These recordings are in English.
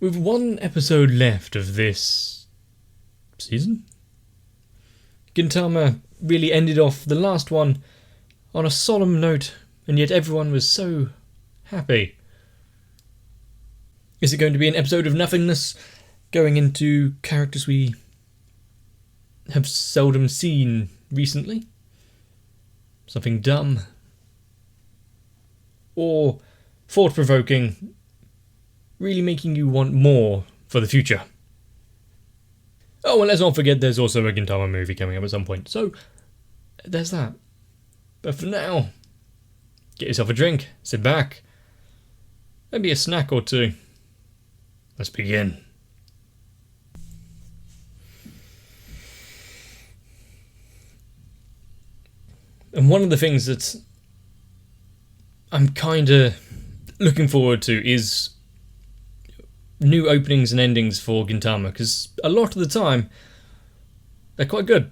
With one episode left of this season, Gintama really ended off the last one on a solemn note, and yet everyone was so happy. Is it going to be an episode of nothingness, going into characters we have seldom seen recently? Something dumb? Or thought-provoking, really making you want more for the future? Oh, and let's not forget there's also a Gintama movie coming up at some point, so there's that. But for now, get yourself a drink, sit back, maybe a snack or two. Let's begin. And one of the things that I'm kinda looking forward to is new openings and endings for Gintama, because a lot of the time they're quite good.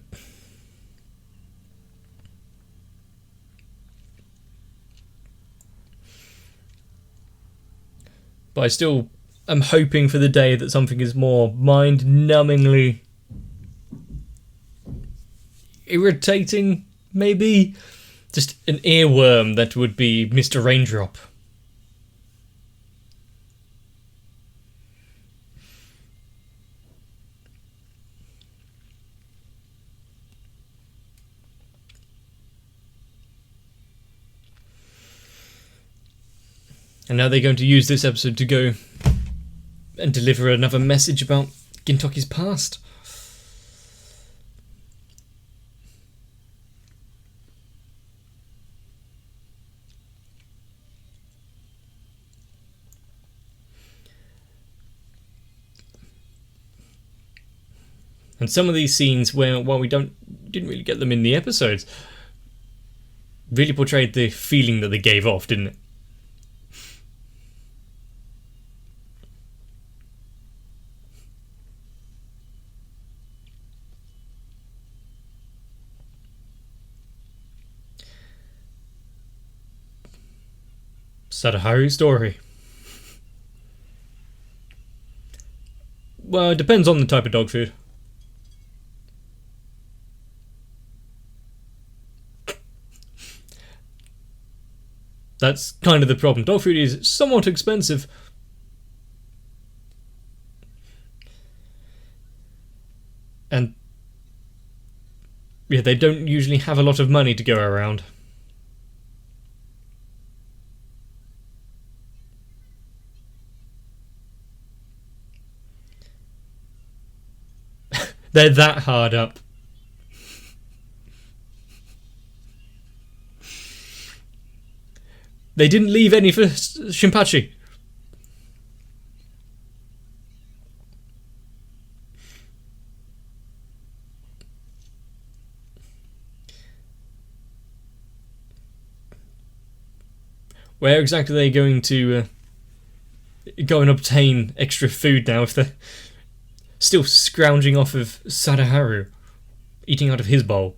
But I still am hoping for the day that something is more mind-numbingly irritating, maybe. Just an earworm that would be Mr. Raindrop. And now they're going to use this episode to go and deliver another message about Gintoki's past. And some of these scenes where, while we didn't really get them in the episodes, really portrayed the feeling that they gave off, didn't it? Sadaharu's story. Well, it depends on the type of dog food. That's kind of the problem. Dog food is somewhat expensive. And yeah, they don't usually have a lot of money to go around. They're that hard up. They didn't leave any for Shinpachi. Where exactly are they going to go and obtain extra food now if they're still scrounging off of Sadaharu, eating out of his bowl?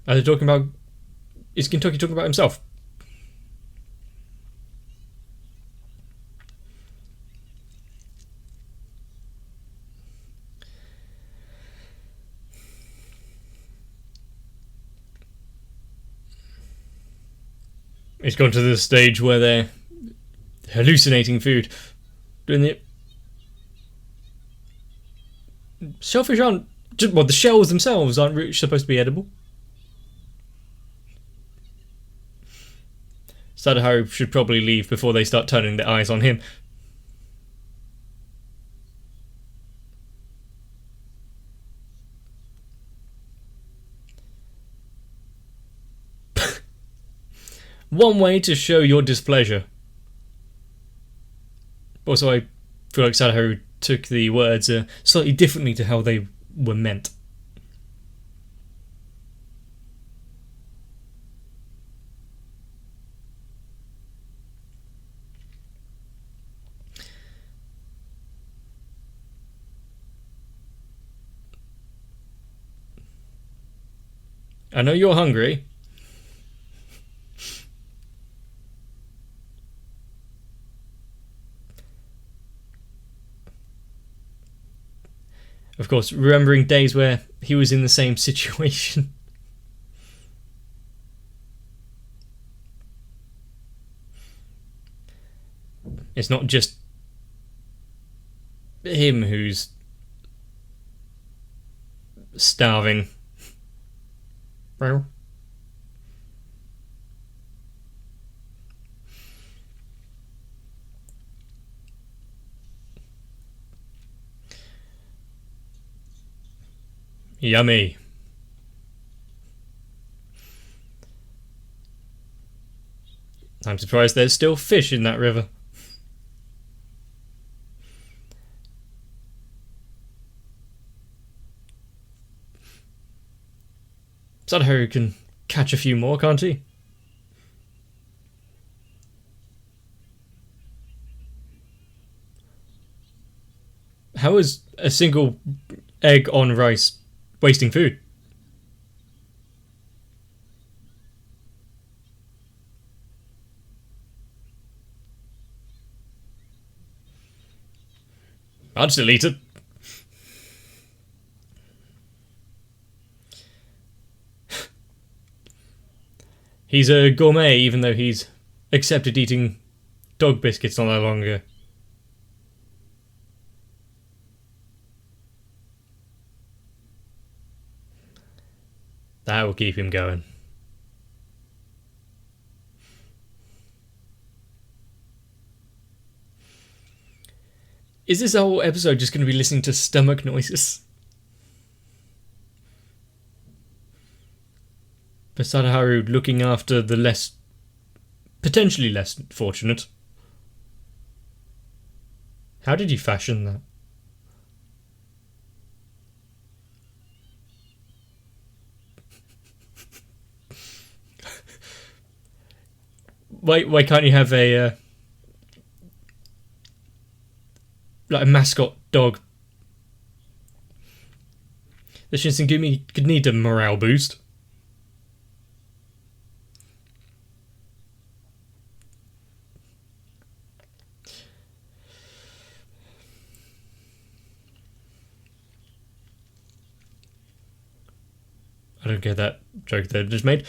Are they talking about... Is Gintoki talking about himself? It's gone to the stage where they're hallucinating food. Doing the... Shellfish aren't... Well, the shells themselves aren't really supposed to be edible. Sadaharu should probably leave before they start turning their eyes on him. One way to show your displeasure. Also, I feel like Sadaharu took the words slightly differently to how they were meant. I know you're hungry. Of course, remembering days where he was in the same situation. It's not just him who's starving. Well, yummy. I'm surprised there's still fish in that river. Sadaharu can catch a few more, can't he? How is a single egg on rice wasting food? I'd still eat it. He's a gourmet, even though he's accepted eating dog biscuits not that long ago. That will keep him going. Is this whole episode just going to be listening to stomach noises? But Sadaharu looking after the potentially less fortunate. How did he fashion that? Why can't you have a mascot dog? The Shinsengumi could need a morale boost. I don't get that joke they just made.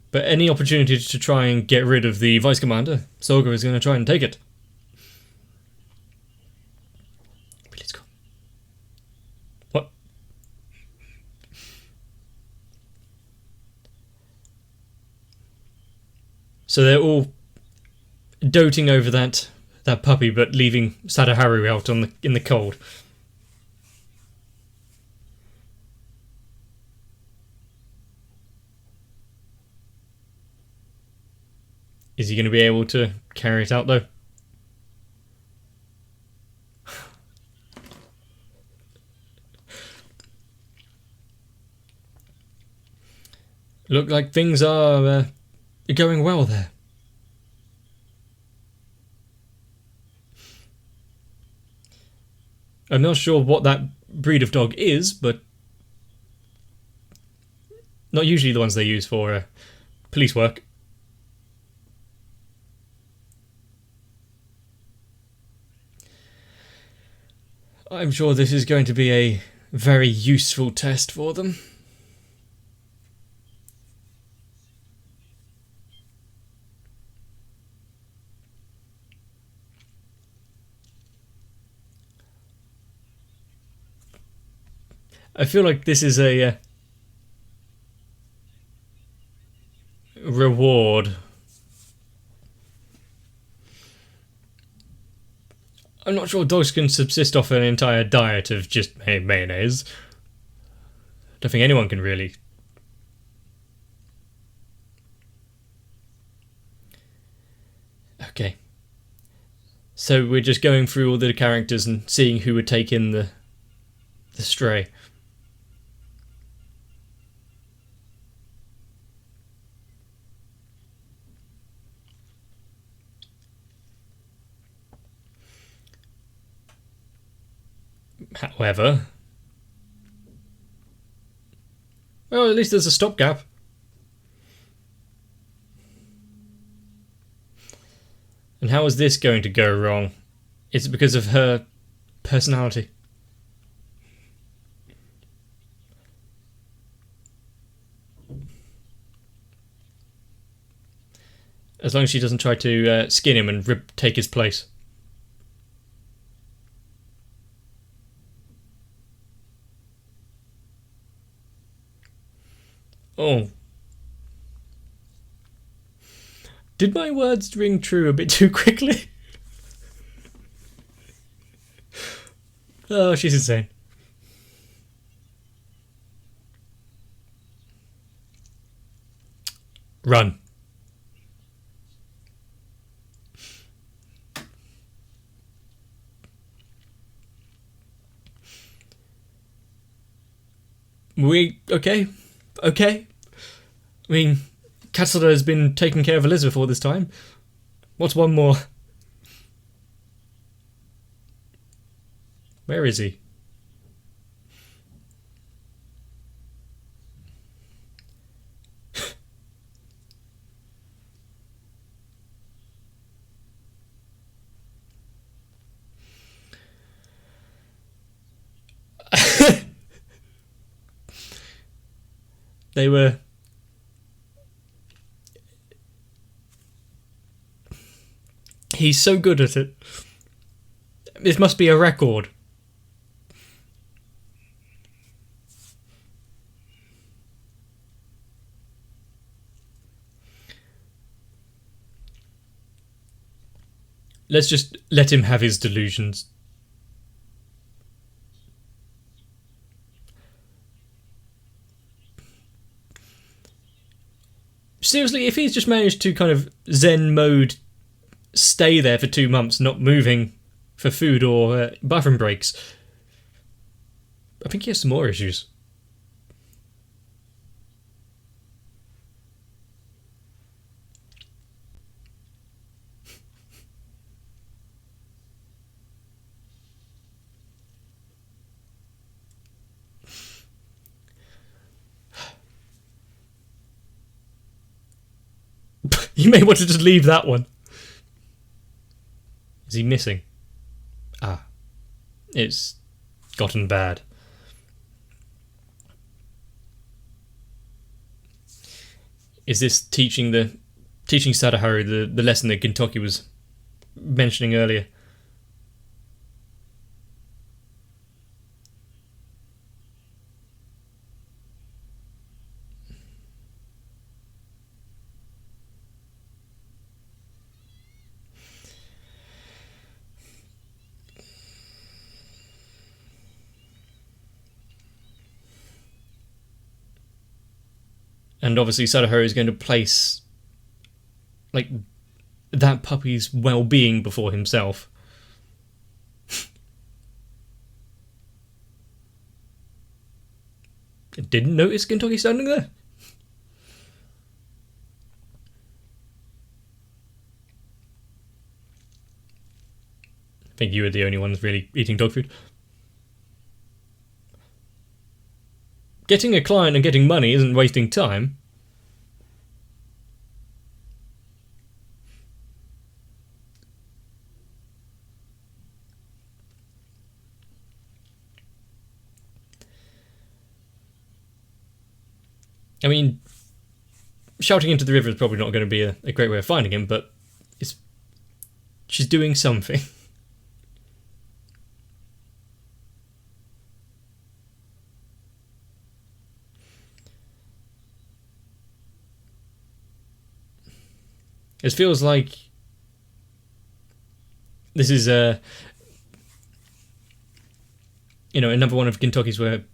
But any opportunity to try and get rid of the Vice Commander, Soga is going to try and take it. Let's go. What? So they're all doting over that puppy, but leaving Sadaharu out in the cold. Is he going to be able to carry it out, though? Look like things are going well there. I'm not sure what that breed of dog is, but not usually the ones they use for police work. I'm sure this is going to be a very useful test for them. I feel like this is a reward. I'm not sure dogs can subsist off an entire diet of just mayonnaise. Don't think anyone can really. Okay. So we're just going through all the characters and seeing who would take in the stray. However, Oh, at least there's a stopgap. And how is this going to go wrong? Is it because of her personality? As long as she doesn't try to skin him and take his place. Oh. Did my words ring true a bit too quickly? Oh, she's insane. Run. Okay. I mean, Katsura has been taking care of Elizabeth all this time. What's one more? Where is he? They were... He's so good at it. This must be a record. Let's just let him have his delusions. Seriously, if he's just managed to kind of Zen mode stay there for 2 months, not moving for food or bathroom breaks, I think he has some more issues. You may want to just leave that one. Is he missing? Ah. It's gotten bad. Is this teaching Sadaharu the lesson that Gintoki was mentioning earlier? And obviously Sadaharu is going to place like that puppy's well-being before himself. Didn't notice Gintoki standing there. I think you were the only ones really eating dog food. Getting a client and getting money isn't wasting time. I mean, shouting into the river is probably not going to be a great way of finding him, but she's doing something. It feels like this is another one of Gintoki's where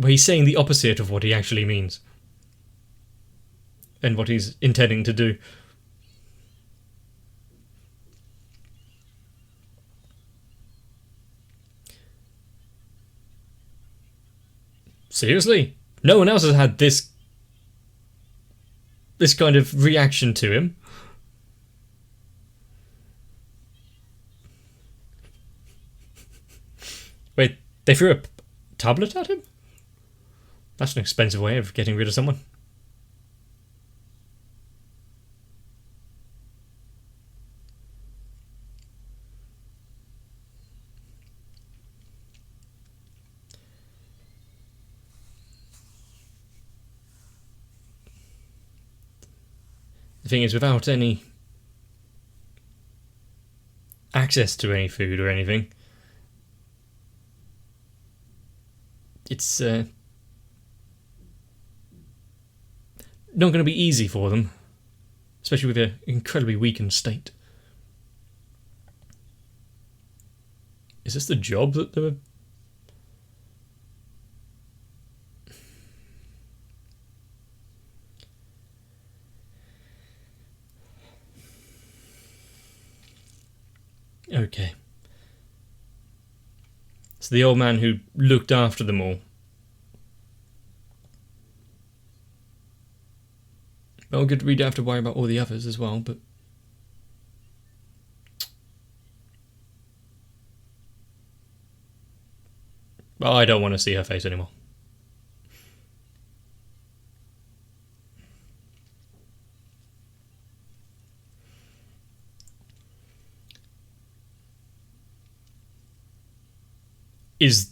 he's saying the opposite of what he actually means and what he's intending to do. Seriously? No one else has had this kind of reaction to him. Wait, they threw a tablet at him? That's an expensive way of getting rid of someone. The thing is, without any access to any food or anything, it's not going to be easy for them, especially with their incredibly weakened state. Is this the job that they were... Okay. So the old man who looked after them all. Well, good, we'd have to worry about all the others as well, but... Well, I don't want to see her face anymore. Is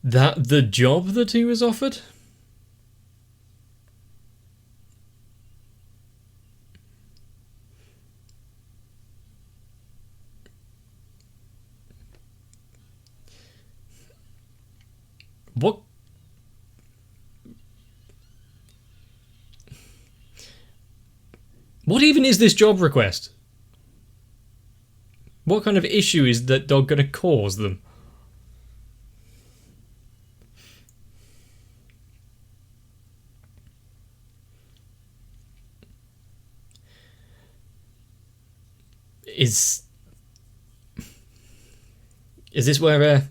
that the job that he was offered? What? What even is this job request? What kind of issue is that dog going to cause them? Is this where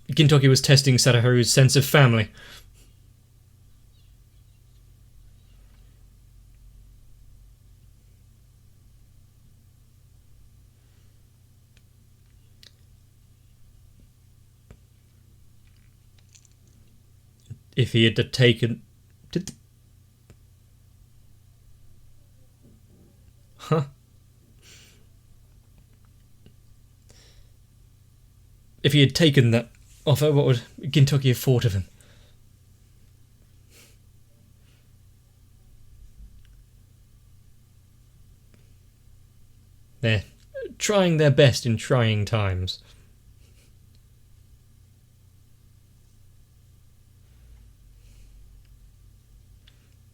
Gintoki was testing Sadaharu's sense of family? If he had taken... Huh? If he had taken that offer, what would Gintoki have thought of him? They're trying their best in trying times.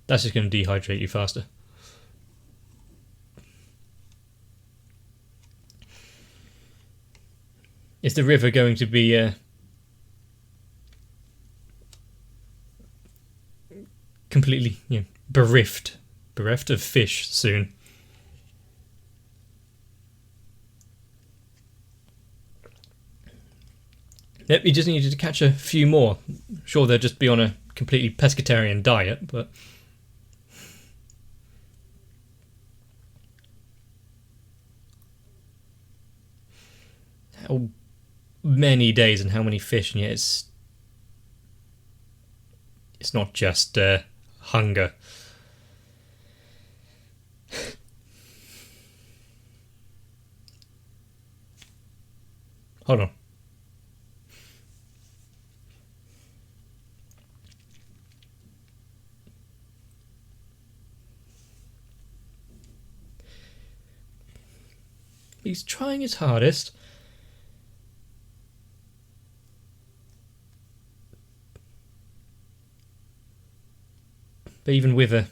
That's just going to dehydrate you faster. Is the river going to be completely, bereft of fish soon? Yep, you just needed to catch a few more. Sure, they'll just be on a completely pescatarian diet, but... How many days and how many fish, and yet it's not just hunger. Hold on. He's trying his hardest. But even with a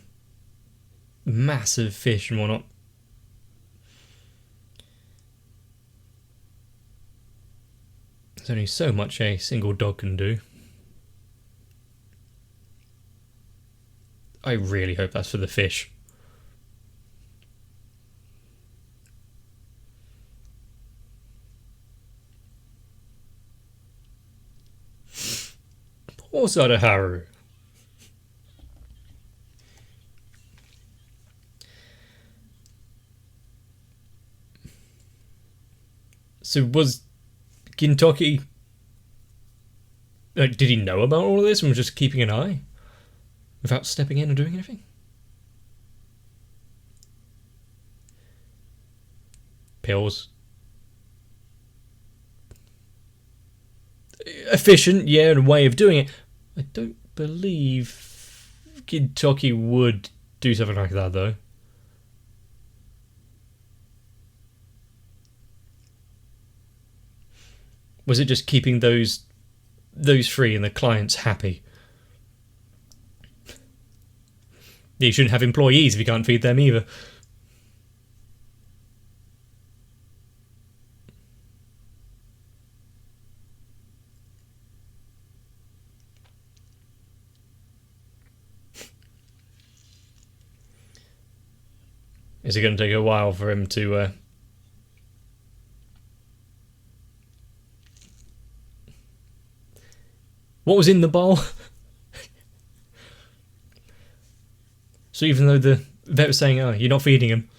massive fish and whatnot, there's only so much a single dog can do. I really hope that's for the fish. Poor Sadaharu. So was Gintoki Like, did he know about all of this and was just keeping an eye without stepping in and doing anything? Pills. Efficient, yeah, and a way of doing it. I don't believe Gintoki would do something like that, though. Was it just keeping those free and the clients happy? You shouldn't have employees if you can't feed them either. Is it going to take a while for him to... What was in the bowl? So even though the vet was saying, oh, you're not feeding him.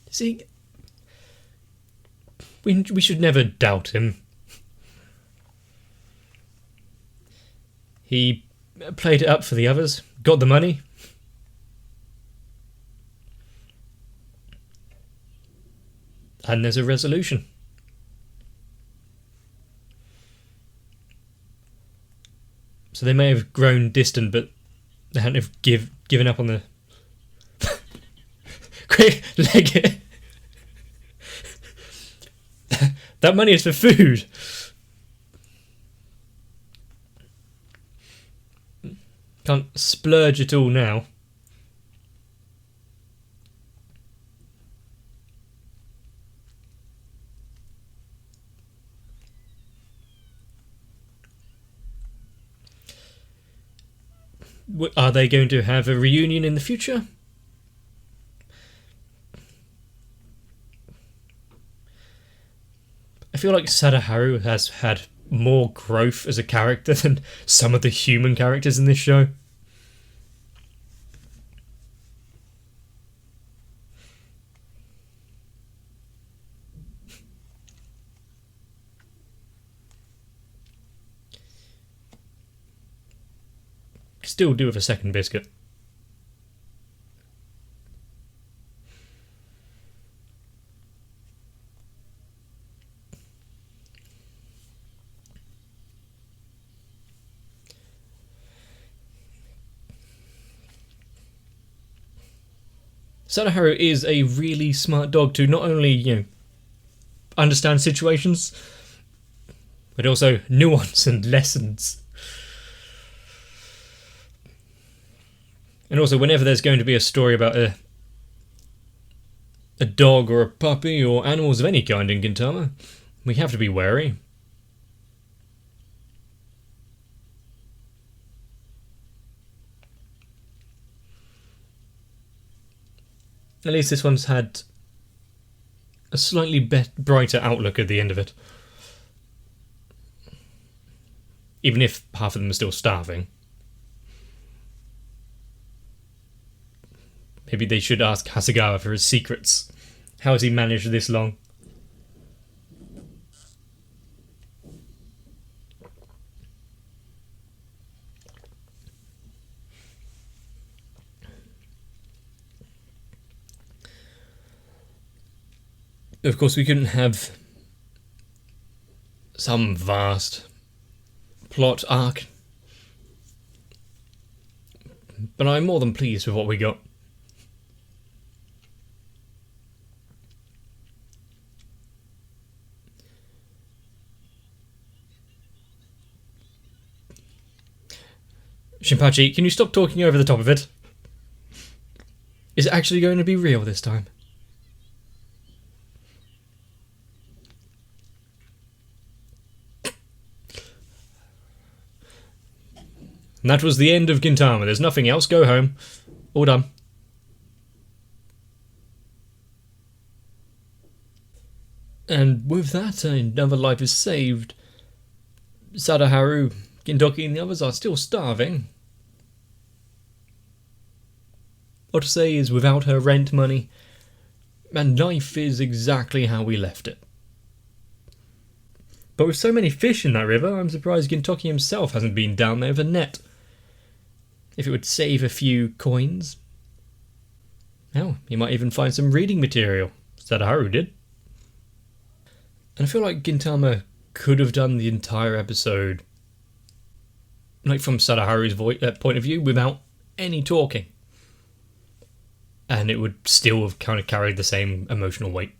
See, we should never doubt him. He played it up for the others, got the money. And there's a resolution. So they may have grown distant, but they hadn't have given up on the... Quick, leg it. That money is for food. Can't splurge at all now. Are they going to have a reunion in the future? I feel like Sadaharu has had more growth as a character than some of the human characters in this show. Still do with a second biscuit. Sadaharu is a really smart dog to not only, understand situations, but also nuance and lessons. And also, whenever there's going to be a story about a dog or a puppy or animals of any kind in Gintama, we have to be wary. At least this one's had a slightly brighter outlook at the end of it. Even if half of them are still starving. Maybe they should ask Hasegawa for his secrets. How has he managed this long? Of course, we couldn't have some vast plot arc, but I'm more than pleased with what we got. Shinpachi, can you stop talking over the top of it? Is it actually going to be real this time? And that was the end of Gintama. There's nothing else. Go home. All done. And with that, another life is saved. Sadaharu, Gintoki and the others are still starving. What to say is, without her rent money, and life is exactly how we left it. But with so many fish in that river, I'm surprised Gintoki himself hasn't been down there with a net. If it would save a few coins. Hell, he might even find some reading material. Sadaharu did. And I feel like Gintama could have done the entire episode, like from Sadaharu's point of view, without any talking. And it would still have kind of carried the same emotional weight.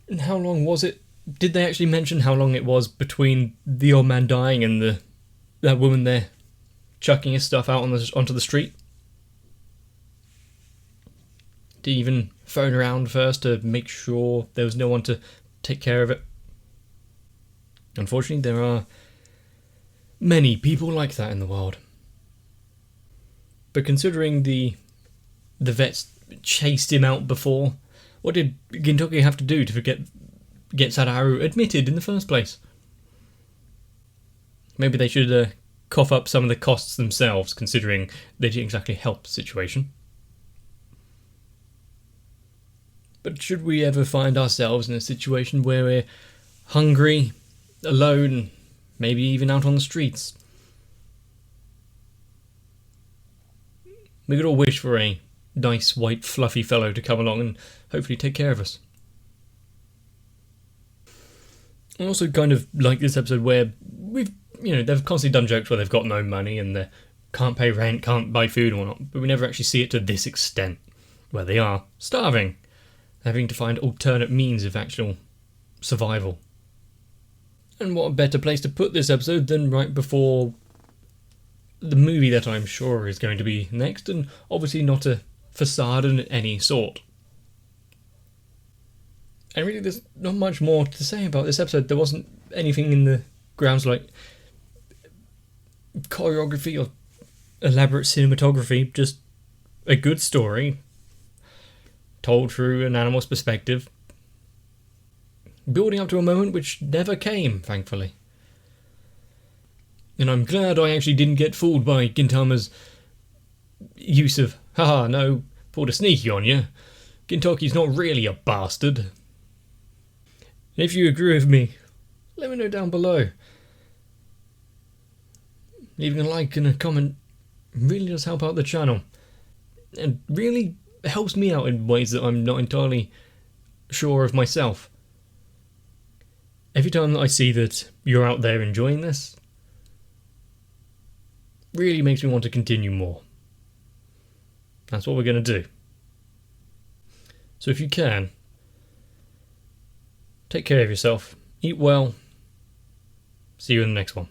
And how long was it? Did they actually mention how long it was between the old man dying and that woman there chucking his stuff out onto the street? Did he even phone around first to make sure there was no one to take care of it? Unfortunately, there are many people like that in the world. But considering the vets chased him out before, what did Gintoki have to do to get Sadaharu admitted in the first place? Maybe they should cough up some of the costs themselves, considering they didn't exactly help the situation. But should we ever find ourselves in a situation where we're hungry, alone, maybe even out on the streets, we could all wish for a nice, white, fluffy fellow to come along and hopefully take care of us. I also kind of like this episode where they've constantly done jokes where they've got no money and they can't pay rent, can't buy food and whatnot, but we never actually see it to this extent, where they are starving, having to find alternate means of actual survival. And what a better place to put this episode than right before the movie that I'm sure is going to be next, and obviously not a facade in any sort. And really there's not much more to say about this episode. There wasn't anything in the grounds like choreography or elaborate cinematography, just a good story told through an animal's perspective, building up to a moment which never came, thankfully. And I'm glad I actually didn't get fooled by Gintama's use of, haha, no, pulled a sneaky on you. Gintoki's not really a bastard. And if you agree with me, let me know down below. Leaving a like and a comment really does help out the channel, and really helps me out in ways that I'm not entirely sure of myself. Every time that I see that you're out there enjoying this, really makes me want to continue more. That's what we're going to do. So if you can, take care of yourself, eat well, see you in the next one.